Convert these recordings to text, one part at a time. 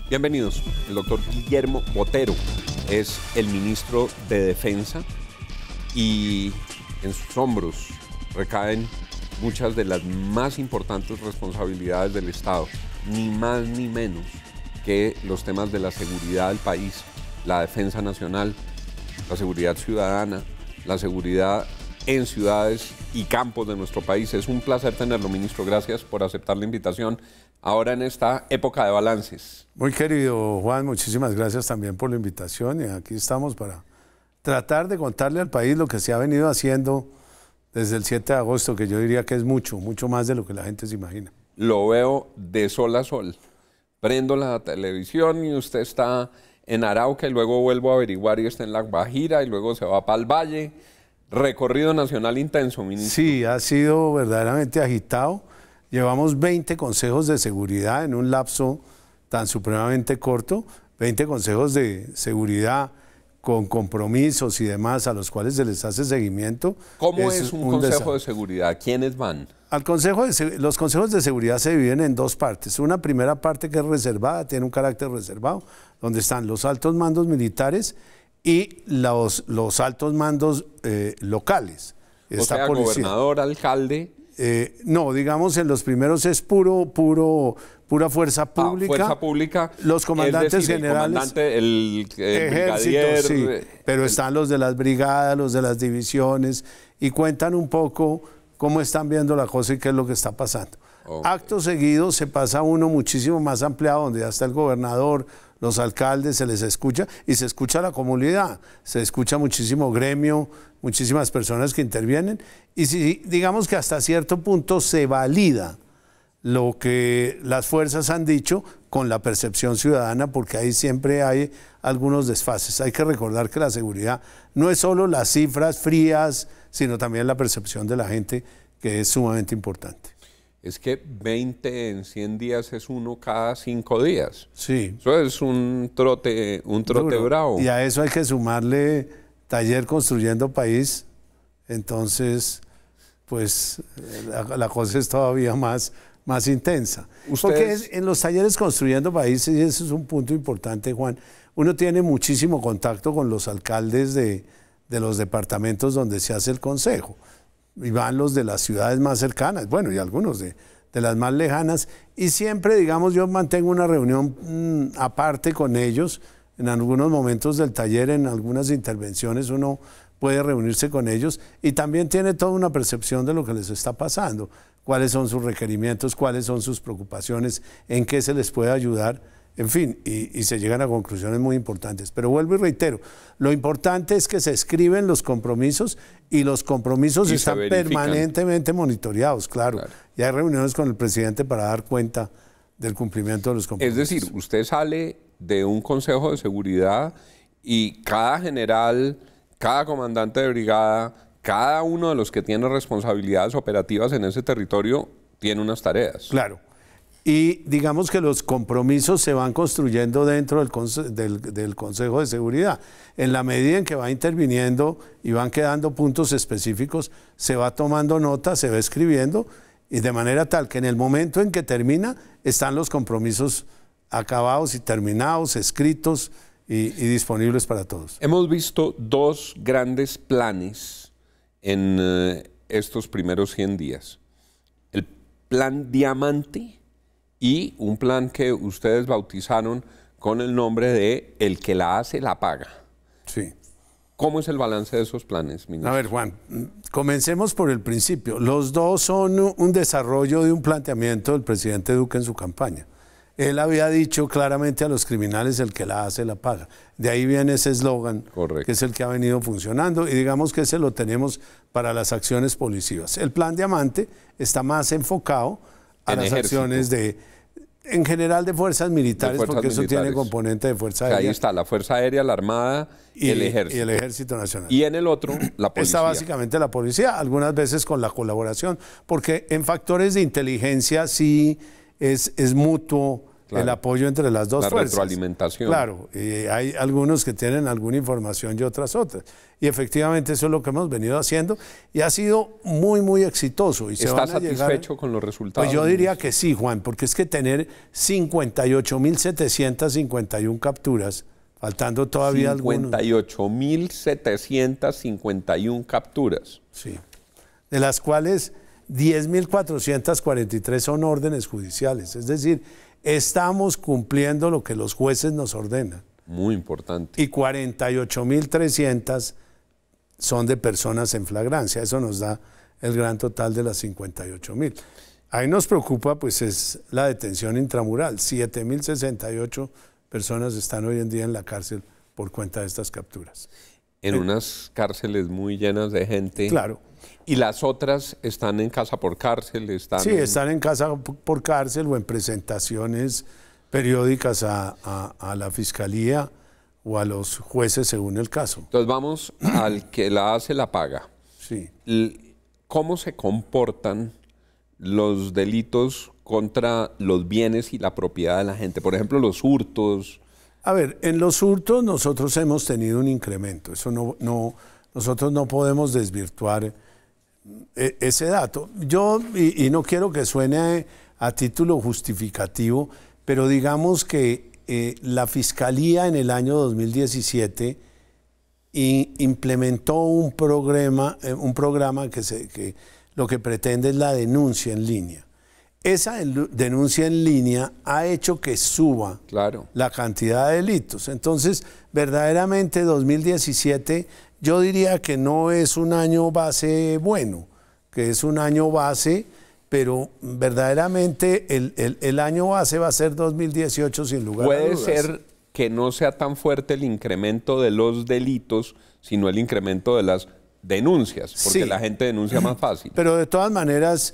Bienvenidos. El doctor Guillermo Botero es el ministro de Defensa y en sus hombros recaen muchas de las más importantes responsabilidades del Estado, ni más ni menos que los temas de la seguridad del país, la defensa nacional, la seguridad ciudadana, la seguridad en ciudades y campos de nuestro país. Es un placer tenerlo, ministro. Gracias por aceptar la invitación ahora en esta época de balances. Muy querido Juan, muchísimas gracias también por la invitación y aquí estamos para tratar de contarle al país lo que se ha venido haciendo desde el 7 de agosto, que yo diría que es mucho más de lo que la gente se imagina. Lo veo de sol a sol. Prendo la televisión y usted está en Arauca y luego vuelvo a averiguar y está en La Guajira y luego se va para el Valle. Recorrido nacional intenso, ministro. Sí, ha sido verdaderamente agitado. Llevamos 20 consejos de seguridad en un lapso tan supremamente corto, 20 consejos de seguridad con compromisos y demás a los cuales se les hace seguimiento. ¿Cómo es un consejo de seguridad? ¿Quiénes van? Los consejos de seguridad se dividen en dos partes. Una primera parte que es reservada, tiene un carácter reservado, donde están los altos mandos militares y los altos mandos locales. O sea, gobernador, alcalde. No, digamos en los primeros es pura fuerza pública. Fuerza pública. Los comandantes es decir, generales. El ejército, brigadier. Sí, pero están los de las brigadas, los de las divisiones y cuentan un poco cómo están viendo la cosa y qué es lo que está pasando. Okay. Acto seguido se pasa uno muchísimo más ampliado, donde ya está el gobernador, los alcaldes, se les escucha y se escucha a la comunidad, se escucha muchísimo gremio, muchísimas personas que intervienen y si, digamos que hasta cierto punto se valida lo que las fuerzas han dicho con la percepción ciudadana, porque ahí siempre hay algunos desfases. Hay que recordar que la seguridad no es solo las cifras frías, sino también la percepción de la gente, que es sumamente importante. Es que 20 en 100 días es uno cada 5 días. Sí. Eso es un trote bravo. Y a eso hay que sumarle taller Construyendo País. Entonces, pues la cosa es todavía más intensa. Porque en los talleres Construyendo País, y eso es un punto importante, Juan, uno tiene muchísimo contacto con los alcaldes de los departamentos donde se hace el consejo. Y van los de las ciudades más cercanas, bueno, y algunos de las más lejanas, y siempre, digamos, yo mantengo una reunión aparte con ellos, en algunos momentos del taller, en algunas intervenciones uno puede reunirse con ellos, y también tiene toda una percepción de lo que les está pasando, cuáles son sus requerimientos, cuáles son sus preocupaciones, en qué se les puede ayudar. En fin, y se llegan a conclusiones muy importantes. Pero vuelvo y reitero, lo importante es que se escriben los compromisos y los compromisos están permanentemente monitoreados, claro. Y hay reuniones con el presidente para dar cuenta del cumplimiento de los compromisos. Es decir, usted sale de un consejo de seguridad y cada general, cada comandante de brigada, cada uno de los que tiene responsabilidades operativas en ese territorio tiene unas tareas. Claro. Y digamos que los compromisos se van construyendo dentro del Consejo de Seguridad. En la medida en que va interviniendo y van quedando puntos específicos, se va tomando nota, se va escribiendo, y de manera tal que en el momento en que termina, están los compromisos acabados y terminados, escritos y disponibles para todos. Hemos visto dos grandes planes en estos primeros 100 días. El plan Diamante y un plan que ustedes bautizaron con el nombre de El que la hace, la paga. Sí. ¿Cómo es el balance de esos planes, ministro? A ver, Juan, comencemos por el principio. Los dos son un desarrollo de un planteamiento del presidente Duque en su campaña. Él había dicho claramente a los criminales: el que la hace, la paga. De ahí viene ese eslogan, que es el que ha venido funcionando, y digamos que ese lo tenemos para las acciones policivas. El plan Diamante está más enfocado a las acciones en general de fuerzas militares, porque eso tiene componente de fuerza aérea. Ahí está, la Fuerza Aérea, la Armada y el Ejército. Y el Ejército Nacional. Y en el otro, la policía. Está básicamente la policía, algunas veces con la colaboración, porque en factores de inteligencia sí es mutuo el apoyo entre las dos fuerzas. La retroalimentación. Claro, hay algunos que tienen alguna información y otras. Y efectivamente eso es lo que hemos venido haciendo y ha sido muy, muy exitoso. Y ¿Estás satisfecho con los resultados? Pues yo diría que sí, Juan, porque es que tener 58.751 capturas, faltando todavía 58.751 capturas. Sí, de las cuales 10.443 son órdenes judiciales, es decir, estamos cumpliendo lo que los jueces nos ordenan. Muy importante. Y 48.300 son de personas en flagrancia, eso nos da el gran total de las 58.000. Ahí nos preocupa pues es la detención intramural, 7.068 personas están hoy en día en la cárcel por cuenta de estas capturas. En unas cárceles muy llenas de gente. Claro. ¿Y las otras están en casa por cárcel? Están en casa por cárcel o en presentaciones periódicas a la fiscalía o a los jueces según el caso. Entonces vamos al que la hace la paga. Sí. ¿Cómo se comportan los delitos contra los bienes y la propiedad de la gente? Por ejemplo, los hurtos. A ver, en los hurtos nosotros hemos tenido un incremento. Eso nosotros no podemos desvirtuar ese dato. Yo, y no quiero que suene a título justificativo, pero digamos que la Fiscalía en el año 2017 implementó un programa que lo que pretende es la denuncia en línea. Esa denuncia en línea ha hecho que suba la cantidad de delitos. Entonces, verdaderamente 2017 yo diría que no es un año base bueno, que es un año base, pero verdaderamente el año base va a ser 2018 sin lugar a dudas. Puede ser que no sea tan fuerte el incremento de los delitos, sino el incremento de las denuncias, porque la gente denuncia más fácil. Pero de todas maneras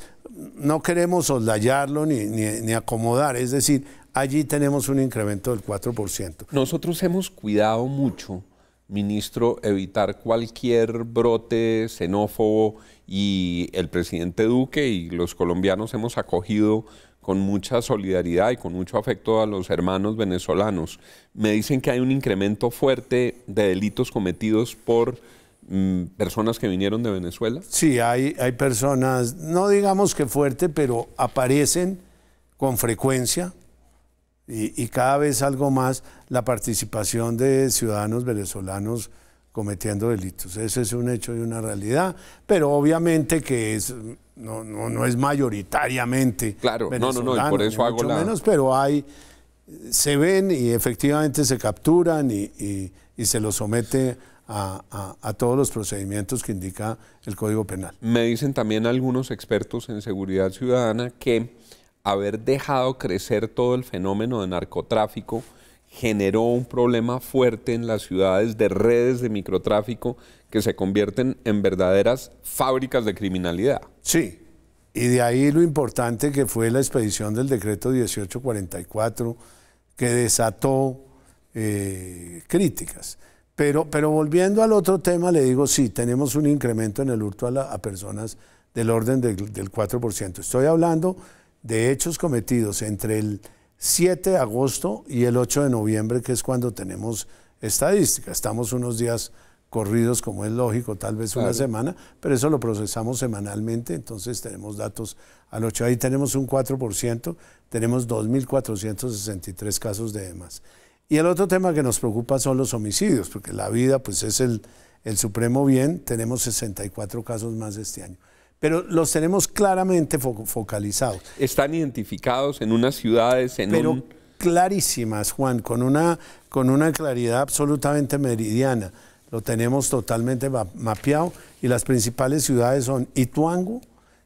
no queremos soslayarlo ni acomodar, es decir, allí tenemos un incremento del 4%. Nosotros hemos cuidado mucho, ministro, evitar cualquier brote xenófobo y el presidente Duque y los colombianos hemos acogido con mucha solidaridad y con mucho afecto a los hermanos venezolanos. Me dicen que hay un incremento fuerte de delitos cometidos por personas que vinieron de Venezuela. Sí, hay personas, no digamos que fuerte, pero aparecen con frecuencia y cada vez algo más la participación de ciudadanos venezolanos cometiendo delitos. Ese es un hecho y una realidad, pero obviamente que no es mayoritariamente venezolano, y por eso hago menos, pero se ven y efectivamente se capturan y se los somete a todos los procedimientos que indica el Código Penal. Me dicen también algunos expertos en seguridad ciudadana que haber dejado crecer todo el fenómeno de narcotráfico generó un problema fuerte en las ciudades de redes de microtráfico que se convierten en verdaderas fábricas de criminalidad. Sí, y de ahí lo importante que fue la expedición del decreto 1844 que desató críticas. Pero volviendo al otro tema, le digo, sí, tenemos un incremento en el hurto a personas del orden del 4%. Estoy hablando de hechos cometidos entre el 7 de agosto y el 8 de noviembre, que es cuando tenemos estadística. Estamos unos días corridos, como es lógico, tal vez una semana, pero eso lo procesamos semanalmente, entonces tenemos datos al 8. Ahí tenemos un 4%, tenemos 2.463 casos de demás. Y el otro tema que nos preocupa son los homicidios, porque la vida pues, es el supremo bien. Tenemos 64 casos más este año. Pero los tenemos claramente focalizados. ¿Están identificados en unas ciudades? Pero clarísimas, Juan, con una claridad absolutamente meridiana. Lo tenemos totalmente mapeado y las principales ciudades son Ituango,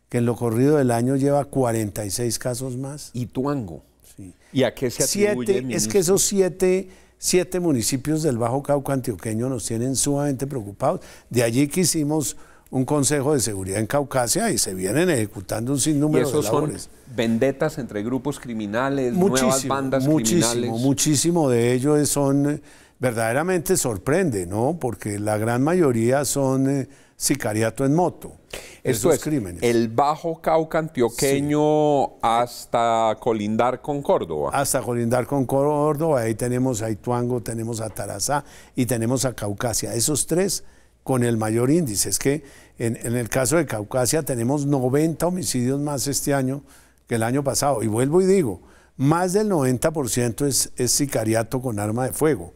que en lo corrido del año lleva 46 casos más. Ituango. Sí. ¿Y a qué se atribuye? Es que esos siete municipios del Bajo Cauca antioqueño nos tienen sumamente preocupados. De allí que hicimos un consejo de seguridad en Caucasia y se vienen ejecutando un sinnúmero de labores. ¿Y esos son vendetas entre grupos criminales, nuevas bandas criminales? Muchísimo de ello son verdaderamente sorprende, ¿no? Porque la gran mayoría son sicariato en moto. Esto es crímenes. El Bajo Cauca antioqueño hasta colindar con Córdoba. Hasta colindar con Córdoba, ahí tenemos a Ituango, tenemos a Tarazá y tenemos a Caucasia. Esos tres con el mayor índice. Es que en el caso de Caucasia tenemos 90 homicidios más este año que el año pasado. Y vuelvo y digo, más del 90% es sicariato con arma de fuego.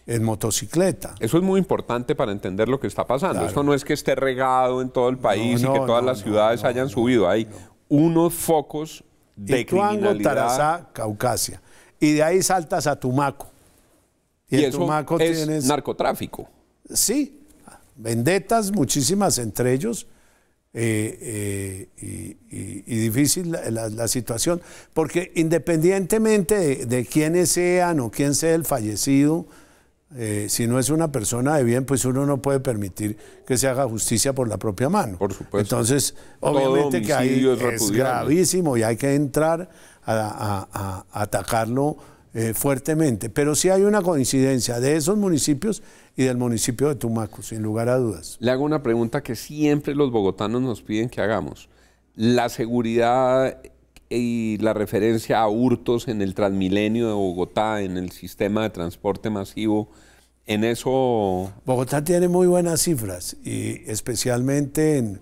En motocicleta. Eso es muy importante para entender lo que está pasando. Claro. Esto no es que esté regado en todo el país y que todas las ciudades hayan subido. Hay unos focos de Ituango, criminalidad. Tarazá, Caucasia. Y de ahí saltas a Tumaco. Y en eso Tumaco es narcotráfico. Sí, vendetas muchísimas entre ellos. Y difícil la situación. Porque independientemente de quiénes sean o quién sea el fallecido, si no es una persona de bien, pues uno no puede permitir que se haga justicia por la propia mano. Por supuesto. Entonces, obviamente que ahí es gravísimo y hay que entrar a atacarlo fuertemente. Pero sí hay una coincidencia de esos municipios y del municipio de Tumaco, sin lugar a dudas. Le hago una pregunta que siempre los bogotanos nos piden que hagamos. La seguridad y la referencia a hurtos en el Transmilenio de Bogotá, en el sistema de transporte masivo, en eso... Bogotá tiene muy buenas cifras, y especialmente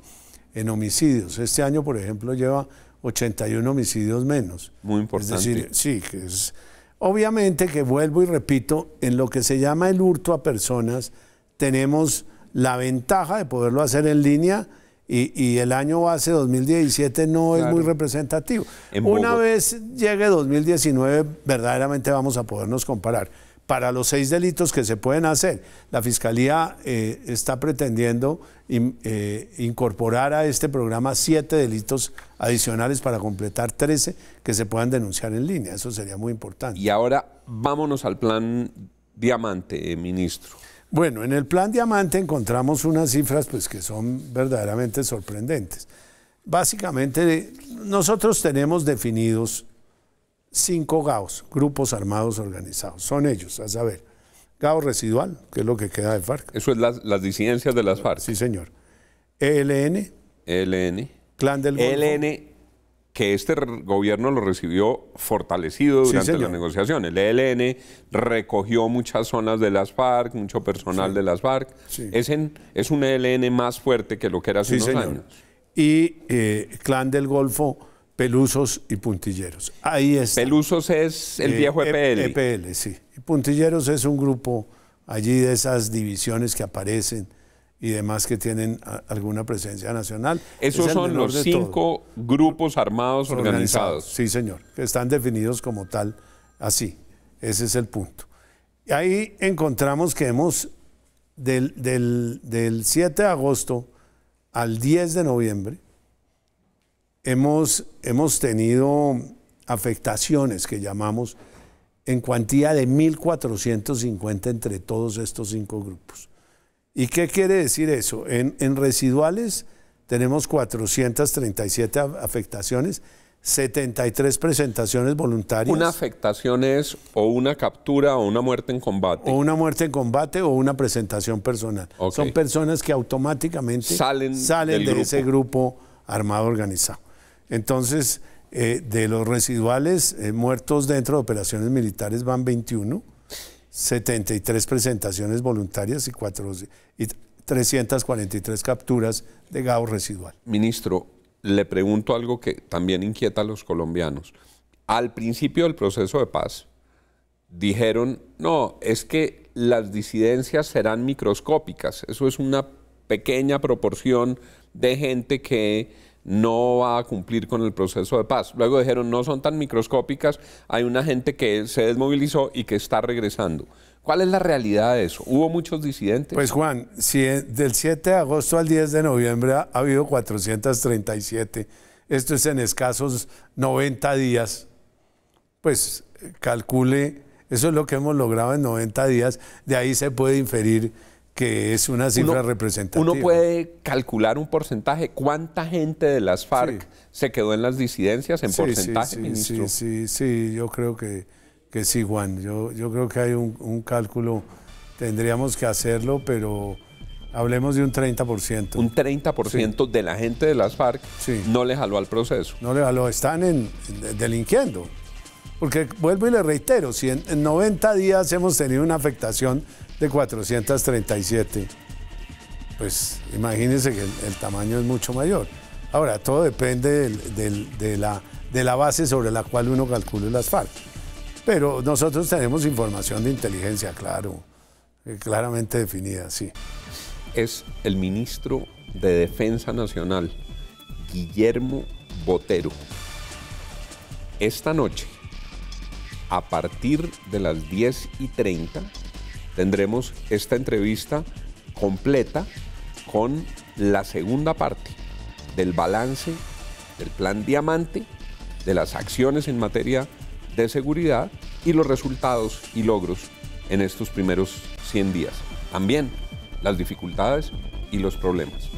en homicidios. Este año, por ejemplo, lleva 81 homicidios menos. Muy importante. Es decir, sí, que es... Obviamente que vuelvo y repito, en lo que se llama el hurto a personas, tenemos la ventaja de poderlo hacer en línea. Y el año base 2017 no es muy representativo. Una vez llegue 2019, verdaderamente vamos a podernos comparar. Para los 6 delitos que se pueden hacer, la Fiscalía está pretendiendo incorporar a este programa 7 delitos adicionales para completar 13 que se puedan denunciar en línea. Eso sería muy importante. Y ahora vámonos al plan Diamante, ministro. Bueno, en el plan Diamante encontramos unas cifras pues, que son verdaderamente sorprendentes. Básicamente, nosotros tenemos definidos 5 GAOs, grupos armados organizados. Son ellos, a saber, GAO residual, que es lo que queda de FARC. Eso es las disidencias de las FARC. Sí, señor. ELN. Clan del Golfo. ELN, que este gobierno lo recibió fortalecido durante la negociación. El ELN recogió muchas zonas de las FARC, mucho personal de las FARC. Sí. Es un ELN más fuerte que lo que era hace unos años. Y Clan del Golfo, Pelusos y Puntilleros. Ahí está. Pelusos es el viejo EPL. EPL, sí. Y Puntilleros es un grupo allí de esas divisiones que aparecen y demás que tienen alguna presencia nacional. Esos son los 5 grupos armados organizados. Sí, señor, que están definidos como tal, así. Ese es el punto. Y ahí encontramos que del 7 de agosto al 10 de noviembre, hemos tenido afectaciones que llamamos en cuantía de 1.450 entre todos estos 5 grupos. ¿Y qué quiere decir eso? En residuales tenemos 437 afectaciones, 73 presentaciones voluntarias. ¿Una afectación es o una captura o una muerte en combate? O una muerte en combate o una presentación personal. Okay. Son personas que automáticamente salen de ese grupo armado organizado. Entonces, de los residuales muertos dentro de operaciones militares van 21. 73 presentaciones voluntarias y 343 capturas de GAO residual. Ministro, le pregunto algo que también inquieta a los colombianos. Al principio del proceso de paz, dijeron, no, es que las disidencias serán microscópicas. Eso es una pequeña proporción de gente que no va a cumplir con el proceso de paz. Luego dijeron, no son tan microscópicas, hay una gente que se desmovilizó y que está regresando. ¿Cuál es la realidad de eso? ¿Hubo muchos disidentes? Pues Juan, si del 7 de agosto al 10 de noviembre ha habido 437, esto es en escasos 90 días, pues calcule, eso es lo que hemos logrado en 90 días, de ahí se puede inferir que es una cifra representativa. Uno puede calcular un porcentaje. ¿Cuánta gente de las FARC se quedó en las disidencias en porcentaje, ministro? Sí, yo creo que sí, Juan. Yo creo que hay un cálculo tendríamos que hacerlo, pero hablemos de un 30%. Un 30% de la gente de las FARC no le jaló al proceso. No le jaló, están delinquiendo. Porque vuelvo y le reitero, si en 90 días hemos tenido una afectación de 437, pues imagínense que el tamaño es mucho mayor. Ahora, todo depende de la base sobre la cual uno calcule las FARC. Pero nosotros tenemos información de inteligencia, claro, claramente definida, sí. Es el ministro de Defensa Nacional, Guillermo Botero. Esta noche, a partir de las 10:30, tendremos esta entrevista completa con la segunda parte del balance del Plan Diamante, de las acciones en materia de seguridad y los resultados y logros en estos primeros 100 días. También las dificultades y los problemas.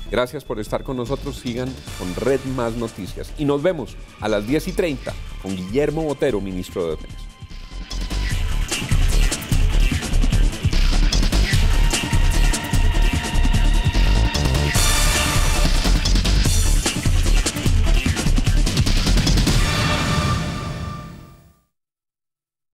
Gracias por estar con nosotros. Sigan con Red Más Noticias y nos vemos a las 10:30 con Guillermo Botero, ministro de Defensa.